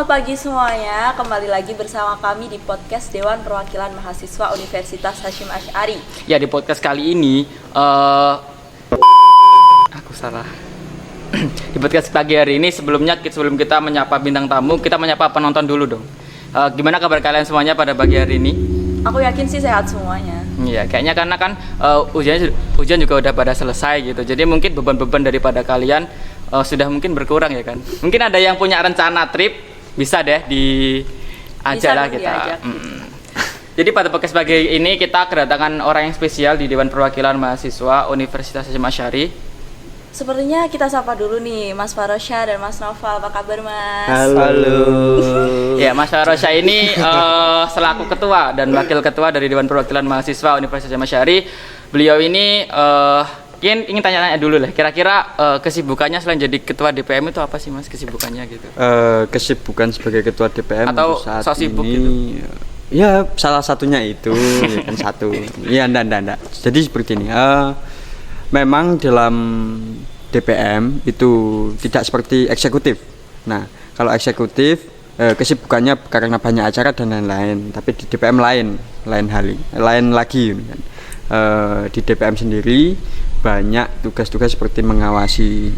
selamat pagi semuanya. Kembali lagi bersama kami di podcast Dewan Perwakilan Mahasiswa Universitas Hasyim Asy'ari. Ya, di podcast kali ini aku salah. Di podcast pagi hari ini sebelum kita menyapa bintang tamu, kita menyapa penonton dulu dong. Gimana kabar kalian semuanya pada pagi hari ini? Aku yakin sih sehat semuanya. Iya, kayaknya karena kan ujian juga udah pada selesai gitu. Jadi mungkin beban-beban daripada kalian sudah mungkin berkurang ya kan. Mungkin ada yang punya rencana trip, bisa deh diajak lah kita. Jadi pada podcast pagi ini kita kedatangan orang yang spesial di Dewan Perwakilan Mahasiswa Universitas Hasyim Asy'ari. Sepertinya kita sapa dulu nih Mas Farosya dan Mas Noval. Apa kabar Mas? Halo. Ya, Mas Farosya ini selaku ketua dan wakil ketua dari Dewan Perwakilan Mahasiswa Universitas Hasyim Asy'ari. Beliau ini ingin tanya-tanya dulu lah. Kira-kira kesibukannya selain jadi ketua DPM itu apa sih Mas kesibukannya gitu? Kesibukan sebagai ketua DPM atau saat so sibuk ini gitu? Ya salah satunya itu ya kan satu. Ya enggak. Jadi seperti ini. Memang dalam DPM itu tidak seperti eksekutif. Nah, kalau eksekutif kesibukannya karena banyak acara dan lain-lain. Tapi di DPM lain lagi kan. Di DPM sendiri banyak tugas-tugas seperti mengawasi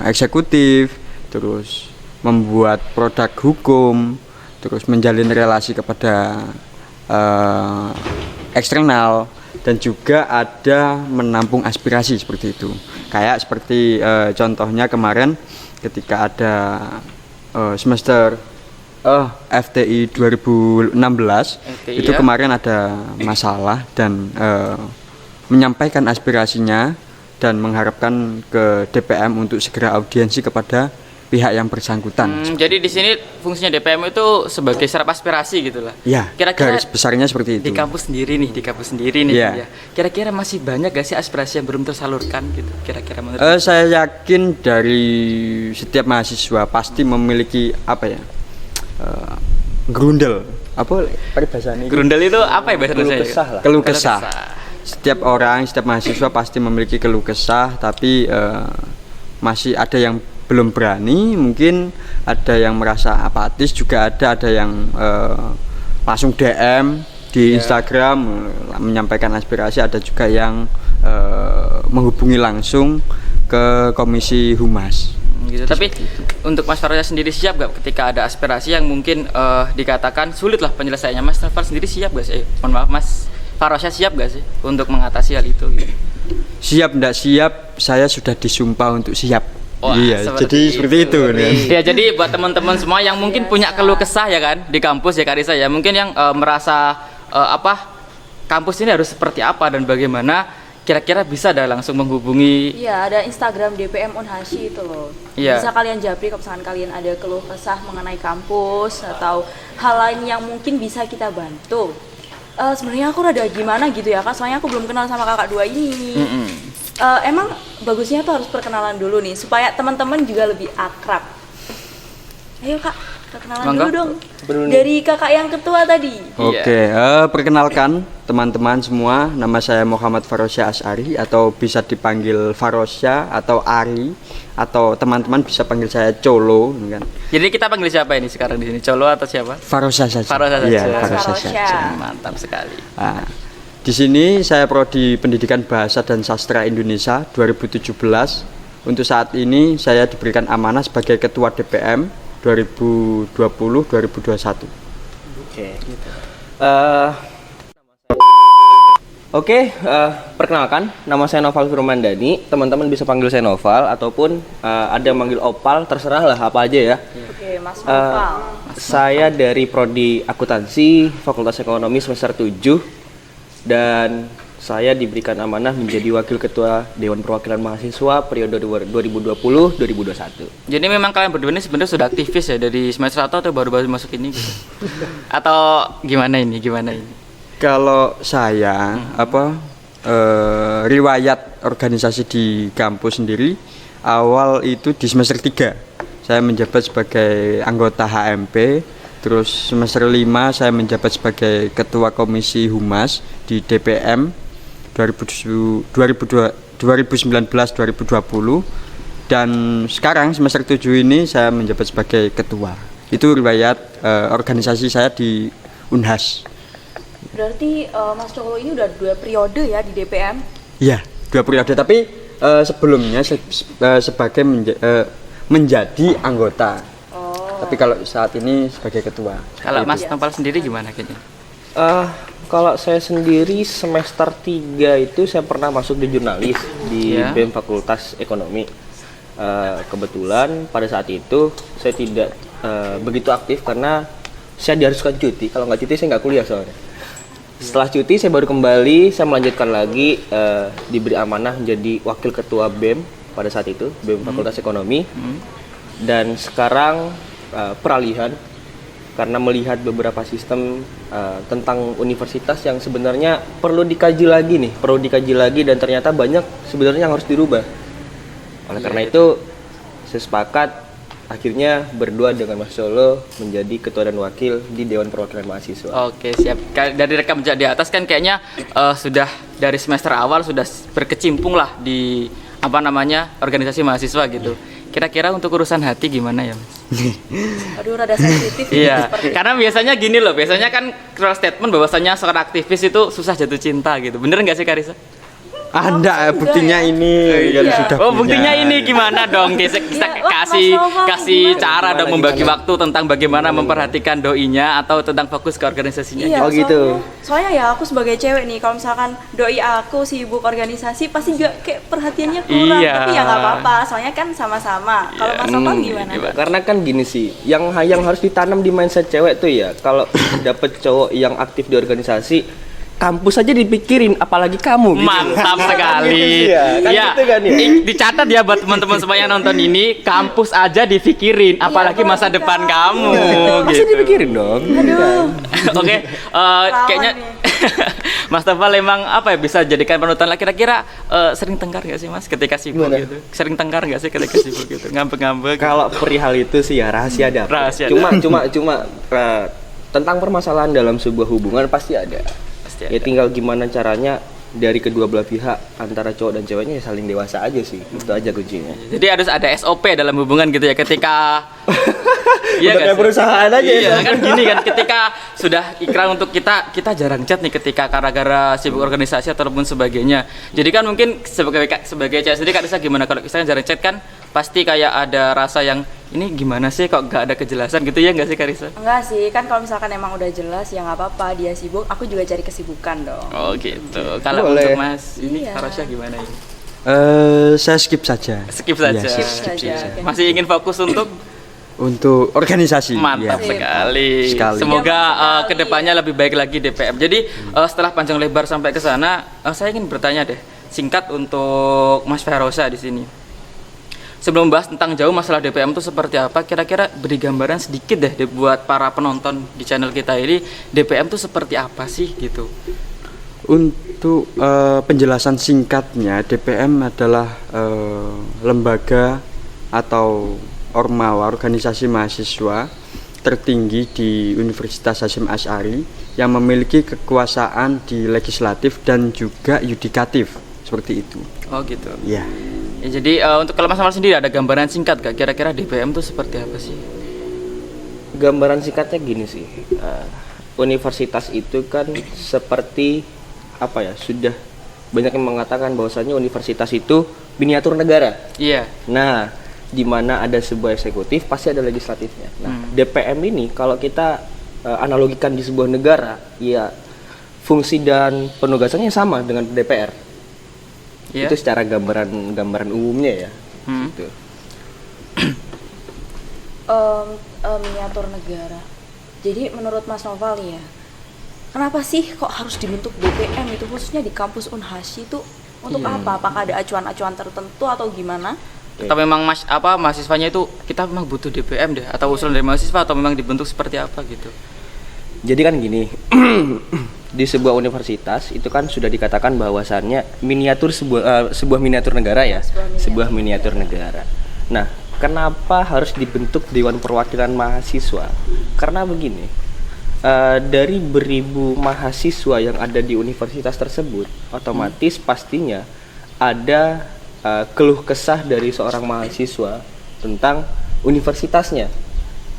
eksekutif, terus membuat produk hukum, terus menjalin relasi kepada eksternal, dan juga ada menampung aspirasi seperti itu. Kayak seperti contohnya kemarin ketika ada semester FTI 2016 itu ya. Kemarin ada masalah dan menyampaikan aspirasinya dan mengharapkan ke DPM untuk segera audiensi kepada pihak yang bersangkutan. Jadi di sini fungsinya DPM itu sebagai serap aspirasi gitulah. Ya, kira-kira garis besarnya seperti itu. Di kampus sendiri nih ya. Kira-kira masih banyak gak sih aspirasi yang belum tersalurkan gitu? Kira-kira menurut saya yakin dari setiap mahasiswa pasti memiliki grundel. Apa peribahasanya? Grundel itu apa ya bahasa Indonesia? Keluh kesah. Setiap mahasiswa pasti memiliki keluh kesah, tapi masih ada yang belum berani, mungkin ada yang merasa apatis, juga ada yang langsung DM di Instagram menyampaikan aspirasi, ada juga yang menghubungi langsung ke Komisi Humas. Gitu. Tapi untuk Mas Farosya sendiri siap gak ketika ada aspirasi yang mungkin dikatakan sulit lah penyelesaiannya? Mas Noval sendiri siap gak sih? Mohon maaf Mas Farosya siap gak sih untuk mengatasi hal itu? Gitu? Siap enggak siap, saya sudah disumpah untuk siap. Wah, iya, seperti itu kan. Ya, jadi buat teman-teman semua yang mungkin punya keluh kesah ya kan di kampus ya Karisa ya, mungkin yang merasa kampus ini harus seperti apa dan bagaimana, kira-kira bisa langsung menghubungi. Iya, ada Instagram DPM Unhashi itu loh. Iya. Bisa kalian japri kalau misalkan kalian ada keluh kesah mengenai kampus atau hal lain yang mungkin bisa kita bantu. Sebenarnya aku rada gimana gitu ya Kak, soalnya aku belum kenal sama kakak dua ini. Emang bagusnya tuh harus perkenalan dulu nih supaya teman-teman juga lebih akrab. Ayo Kak, perkenalan dulu dong. Dari kakak yang ketua tadi. Oke, perkenalkan teman-teman semua, nama saya Muhammad Farosya Asy'ari atau bisa dipanggil Farosya atau Ari, atau teman-teman bisa panggil saya Colo kan. Jadi kita panggil siapa ini sekarang di sini? Colo atau siapa? Farosya saja. Iya, Farosya saja. Mantap sekali. Di sini saya prodi Pendidikan Bahasa dan Sastra Indonesia 2017. Untuk saat ini saya diberikan amanah sebagai Ketua DPM 2020-2021. Perkenalkan, nama saya Noval Firmandani. Teman-teman bisa panggil saya Noval ataupun ada yang manggil Opal, terserah lah apa aja ya. Oke, Mas Noval. Saya dari prodi Akuntansi Fakultas Ekonomi semester 7 dan saya diberikan amanah menjadi Wakil Ketua Dewan Perwakilan Mahasiswa periode 2020-2021. Jadi memang kalian berdua ini sebenarnya sudah aktivis ya dari semester 1 atau baru-baru masuk ini gitu? Atau gimana ini? Kalau saya riwayat organisasi di kampus sendiri awal itu di semester 3 saya menjabat sebagai anggota HMP. Terus semester 5 saya menjabat sebagai Ketua Komisi Humas di DPM 2019-2020, dan sekarang semester 7 ini saya menjabat sebagai ketua. Itu riwayat organisasi saya di Unhas. Berarti Mas Coklo ini udah 2 periode ya di DPM. Iya, 2 periode, tapi sebelumnya sebagai menjadi anggota. Tapi kalau saat ini sebagai ketua. Kalau Seperti Mas itu. Noval sendiri gimana kayaknya? Kalau saya sendiri semester 3 itu saya pernah masuk di jurnalis di Ya. BEM Fakultas Ekonomi. Kebetulan pada saat itu saya tidak begitu aktif karena saya diharuskan cuti. Kalau nggak cuti saya nggak kuliah soalnya. Setelah cuti saya baru kembali, saya melanjutkan lagi, diberi amanah menjadi wakil ketua BEM pada saat itu, BEM Fakultas Ekonomi. Dan sekarang peralihan karena melihat beberapa sistem tentang universitas yang sebenarnya perlu dikaji lagi dan ternyata banyak sebenarnya yang harus dirubah. Oleh karena itu saya sepakat akhirnya berdua dengan Mas Solo menjadi ketua dan wakil di Dewan Perwakilan Mahasiswa. Oke, siap. Dari rekam jejak di atas kan kayaknya sudah dari semester awal sudah berkecimpung lah di organisasi mahasiswa gitu. Kira-kira untuk urusan hati gimana ya, Mas? Aduh, rada sensitif. Iya, Seperti karena biasanya gini loh, biasanya kan cross statement bahwasanya seorang aktivis itu susah jatuh cinta gitu. Bener nggak sih Karisa? Anda buktinya ya? ini kan Iya. sudah Oh, punya. buktinya ini gimana dong? Iya, Kasih Mas Noval, kasih gimana? cara dong Gimana, membagi gimana? waktu tentang bagaimana memperhatikan doinya atau tentang fokus ke organisasinya. Iya, Oh, gitu. Soalnya ya aku sebagai cewek nih, kalau misalkan doi aku sibuk organisasi pasti juga kayak perhatiannya kurang. Iya. Tapi ya nggak apa-apa, soalnya kan sama-sama. Kalau Mas Noval gimana? Karena kan gini sih, yang harus ditanam di mindset cewek tuh ya, kalau dapet cowok yang aktif di organisasi, kampus aja dipikirin, apalagi kamu. Gitu. Mantap Kan sekali. gitu sih ya, kan Iya. gitu kan ya. Dicatat ya buat teman-teman semua yang nonton ini, kampus aja dipikirin, apalagi masa apalagi depan kamu. kamu. Pasti gitu. dipikirin dong. Aduh. Oke, kayaknya Mas Noval emang apa ya bisa jadikan panutan lah. Kira-kira sering tengkar nggak sih Mas ketika sibuk Gimana? gitu? Sering tengkar nggak sih ketika sibuk gitu? Ngambek-ngambek. Kalau perihal itu sih ya rahasia dapur. Rahasia Cuma tentang permasalahan dalam sebuah hubungan pasti ada. Pasti Ya ada. tinggal gimana caranya dari kedua belah pihak antara cowok dan ceweknya ya saling dewasa aja sih. Itu aja kuncinya. Jadi harus ada SOP dalam hubungan gitu ya ketika Udah nggak kayak sih? perusahaan aja Iya ya. kan gini kan ketika sudah ikrar untuk kita jarang chat nih ketika gara-gara sibuk organisasi ataupun sebagainya. Jadi kan mungkin sebagai cewek sendiri Kak Risa gimana kalau misalnya jarang chat kan pasti kayak ada rasa yang ini gimana sih kok nggak ada kejelasan gitu ya nggak sih Kak Risa? Enggak sih, kan kalau misalkan emang udah jelas ya nggak apa-apa, dia sibuk, aku juga cari kesibukan dong. Oh gitu. Kalau Boleh. untuk Mas ini Iya. Karosya gimana ini? Saya skip saja. Skip saja. Iya, Skip skip saja. saja. Oke. Masih ingin fokus untuk Untuk organisasi. mantap ya. sekali. Sekali. Semoga Iya, sekali. kedepannya lebih baik lagi DPM. Jadi setelah panjang lebar sampai ke sana, saya ingin bertanya deh, singkat untuk Mas Ferosa di sini. Sebelum bahas tentang jauh masalah DPM itu seperti apa, kira-kira beri gambaran sedikit deh buat para penonton di channel kita ini, DPM itu seperti apa sih gitu. Untuk penjelasan singkatnya, DPM adalah lembaga atau ormawa organisasi mahasiswa tertinggi di Universitas Hasyim Asy'ari yang memiliki kekuasaan di legislatif dan juga yudikatif seperti itu. Oh gitu. Ya. Ya, jadi untuk kalau Mas Noval sendiri ada gambaran singkat gak kira-kira DPM itu seperti apa sih? Gambaran singkatnya gini sih. Universitas itu kan seperti apa ya? Sudah banyak yang mengatakan bahwasanya universitas itu miniatur negara. Iya. Nah, di mana ada sebuah eksekutif pasti ada legislatifnya. Nah, DPM ini kalau kita analogikan di sebuah negara, ya fungsi dan penugasannya sama dengan DPR. Iya. Itu secara gambaran umumnya ya. Hmm. Gitu. Miniatur negara. Jadi menurut Mas Noval nih ya, kenapa sih kok harus dibentuk DPM itu khususnya di kampus Unhas itu untuk apa? Apakah ada acuan-acuan tertentu atau gimana? Atau memang mahasiswanya itu kita memang butuh DPM deh atau usulan dari mahasiswa atau memang dibentuk seperti apa gitu. Jadi kan gini, di sebuah universitas itu kan sudah dikatakan bahwasannya miniatur sebuah miniatur negara ya, sebuah miniatur negara. Nah, kenapa harus dibentuk Dewan Perwakilan Mahasiswa? Karena begini, dari beribu mahasiswa yang ada di universitas tersebut, otomatis pastinya ada keluh kesah dari seorang mahasiswa tentang universitasnya.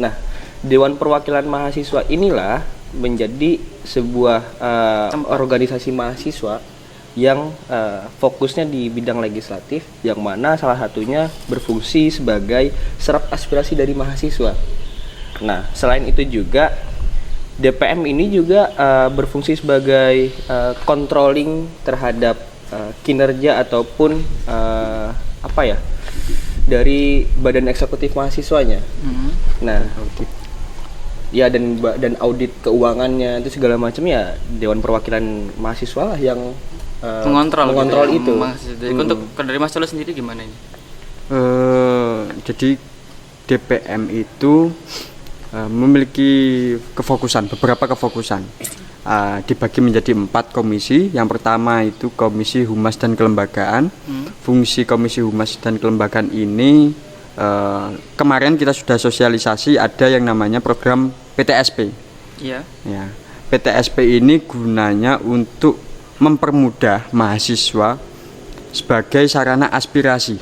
Nah, Dewan Perwakilan Mahasiswa inilah menjadi sebuah organisasi mahasiswa yang fokusnya di bidang legislatif, yang mana salah satunya berfungsi sebagai serap aspirasi dari mahasiswa. Nah, selain itu juga DPM ini juga berfungsi sebagai controlling terhadap kinerja ataupun dari badan eksekutif mahasiswanya. Nah, ya dan audit keuangannya itu segala macam ya Dewan Perwakilan Mahasiswa lah yang mengontrol gitu ya, itu. Jadi untuk dari Mas Colo sendiri gimana ini? Jadi DPM itu memiliki beberapa kefokusan. Dibagi menjadi 4 komisi. Yang pertama itu Komisi Humas dan Kelembagaan. Fungsi Komisi Humas dan Kelembagaan ini kemarin kita sudah sosialisasi, ada yang namanya program PTSP. Iya. Ya, PTSP ini gunanya untuk mempermudah mahasiswa sebagai sarana aspirasi.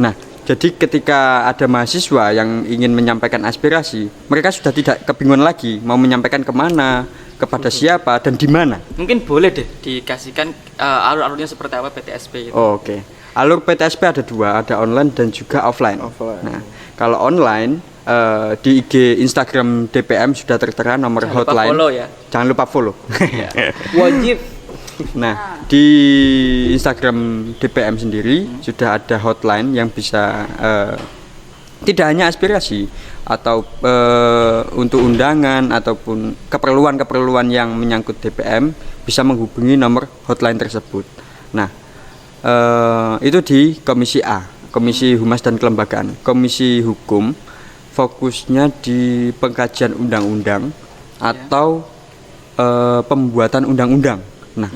Nah, jadi ketika ada mahasiswa yang ingin menyampaikan aspirasi, mereka sudah tidak kebingungan lagi mau menyampaikan kemana, kepada siapa, dan di mana. Mungkin boleh deh dikasihkan alur-alurnya seperti apa PTSP itu. Oke. Alur PTSP ada 2, ada online dan juga offline. Nah, kalau online di IG Instagram DPM sudah tertera nomor Jangan lupa hotline. follow ya. Jangan lupa follow. Wajib. Nah, di Instagram DPM sendiri sudah ada hotline yang bisa tidak hanya aspirasi atau untuk undangan ataupun keperluan-keperluan yang menyangkut DPM bisa menghubungi nomor hotline tersebut. Nah, itu di Komisi A, Komisi Humas dan Kelembagaan. Komisi Hukum fokusnya di pengkajian undang-undang atau pembuatan undang-undang. Nah,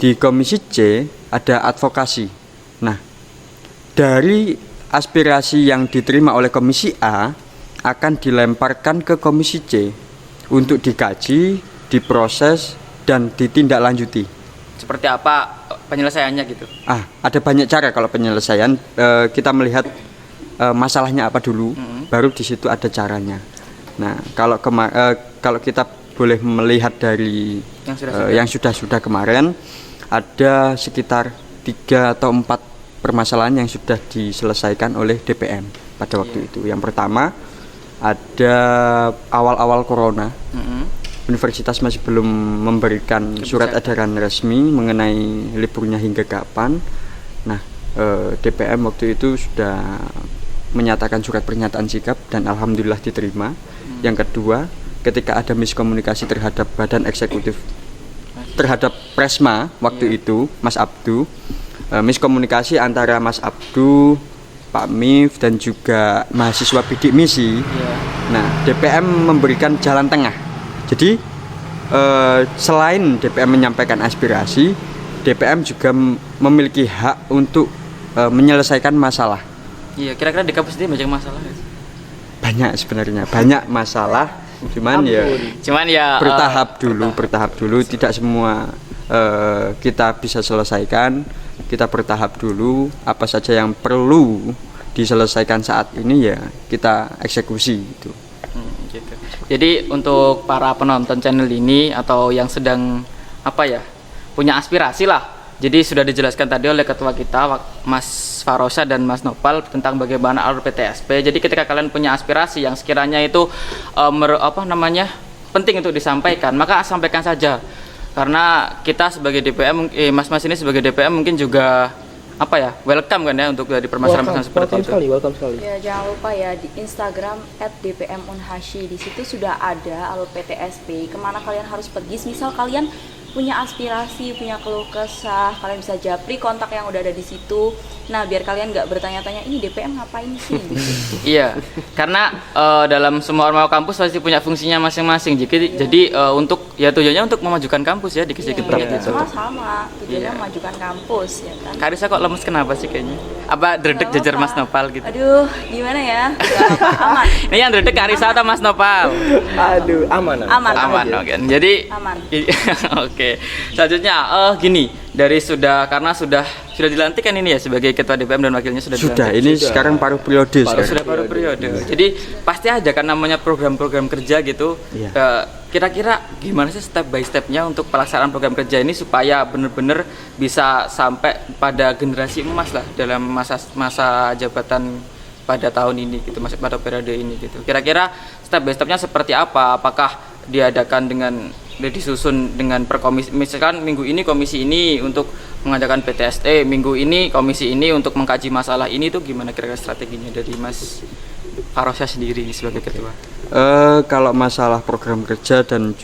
di Komisi C ada advokasi. Nah, dari aspirasi yang diterima oleh Komisi A akan dilemparkan ke Komisi C untuk dikaji, diproses, dan ditindaklanjuti. Seperti apa penyelesaiannya gitu? Ada banyak cara kalau penyelesaian. Kita melihat masalahnya apa dulu, baru di situ ada caranya. Nah, kalau kita boleh melihat dari yang sudah kemarin, ada sekitar 3 atau 4 permasalahan yang sudah diselesaikan oleh DPM pada waktu itu. Yang pertama, ada awal-awal corona, universitas masih belum memberikan surat edaran resmi mengenai liburnya hingga kapan. Nah, DPM waktu itu sudah menyatakan surat pernyataan sikap dan alhamdulillah diterima. Yang kedua, ketika ada miskomunikasi terhadap badan eksekutif terhadap Presma waktu itu, Mas Abdu, miskomunikasi antara Mas Abdu, Pak Mif, dan juga mahasiswa bidik misi. Nah, DPM memberikan jalan tengah. Jadi selain DPM menyampaikan aspirasi, DPM juga memiliki hak untuk menyelesaikan masalah. Iya, kira-kira di kampus ini banyak masalah nggak sih? Banyak sebenarnya, banyak masalah. Cuman ya bertahap dulu, tidak semua kita bisa selesaikan. Kita bertahap dulu, apa saja yang perlu diselesaikan saat ini ya kita eksekusi gitu. Gitu. Jadi untuk para penonton channel ini atau yang sedang punya aspirasi lah. Jadi sudah dijelaskan tadi oleh ketua kita Mas Farosa dan Mas Nopal tentang bagaimana alur PTSP. Jadi ketika kalian punya aspirasi yang sekiranya itu penting untuk disampaikan, maka sampaikan saja. Karena kita sebagai DPM, mas-mas ini sebagai DPM mungkin juga welcome kan ya untuk dari permasalahan seperti itu. Welcome sekali. Ya, jangan lupa ya di Instagram @dpmunhashi. Di situ sudah ada alur PTSP. Kemana kalian harus pergi? Misal kalian punya aspirasi, punya keluh kesah, kalian bisa japri kontak yang udah ada di situ. Nah, biar kalian nggak bertanya-tanya ini DPM ngapain sih? Gitu. Iya, karena dalam semua ormawa kampus pasti punya fungsinya masing-masing. Jadi untuk tujuannya untuk memajukan kampus ya, dikit-dikit banget itu. Sama tujuannya memajukan kampus ya kan. Karisa kok lemes kenapa sih kayaknya? Apa dredeg jajar Mas Nopal gitu? Aduh, gimana ya? Aman. Ini yang dredeg Karisa atau Mas Nopal? Aduh, aman. Oke. Jadi aman. Oke. Oke. Selanjutnya gini, karena sudah dilantik kan ini ya sebagai ketua DPM dan wakilnya sudah Sudah, dilantik. ini sekarang paruh periode sekarang. Sudah baru periode. Jadi pasti ada kan namanya program-program kerja gitu. Iya. Kira-kira gimana sih step by stepnya untuk pelaksanaan program kerja ini supaya benar-benar bisa sampai pada generasi emas lah dalam masa jabatan pada tahun ini gitu, pada periode ini gitu. Kira-kira step by stepnya seperti apa? Apakah disusun dengan per komisi, misalkan minggu ini komisi ini untuk mengadakan PTST, minggu ini komisi ini untuk mengkaji masalah ini, tuh gimana kira-kira strateginya dari Mas Farosya sendiri sebagai ketua? Kalau masalah program kerja dan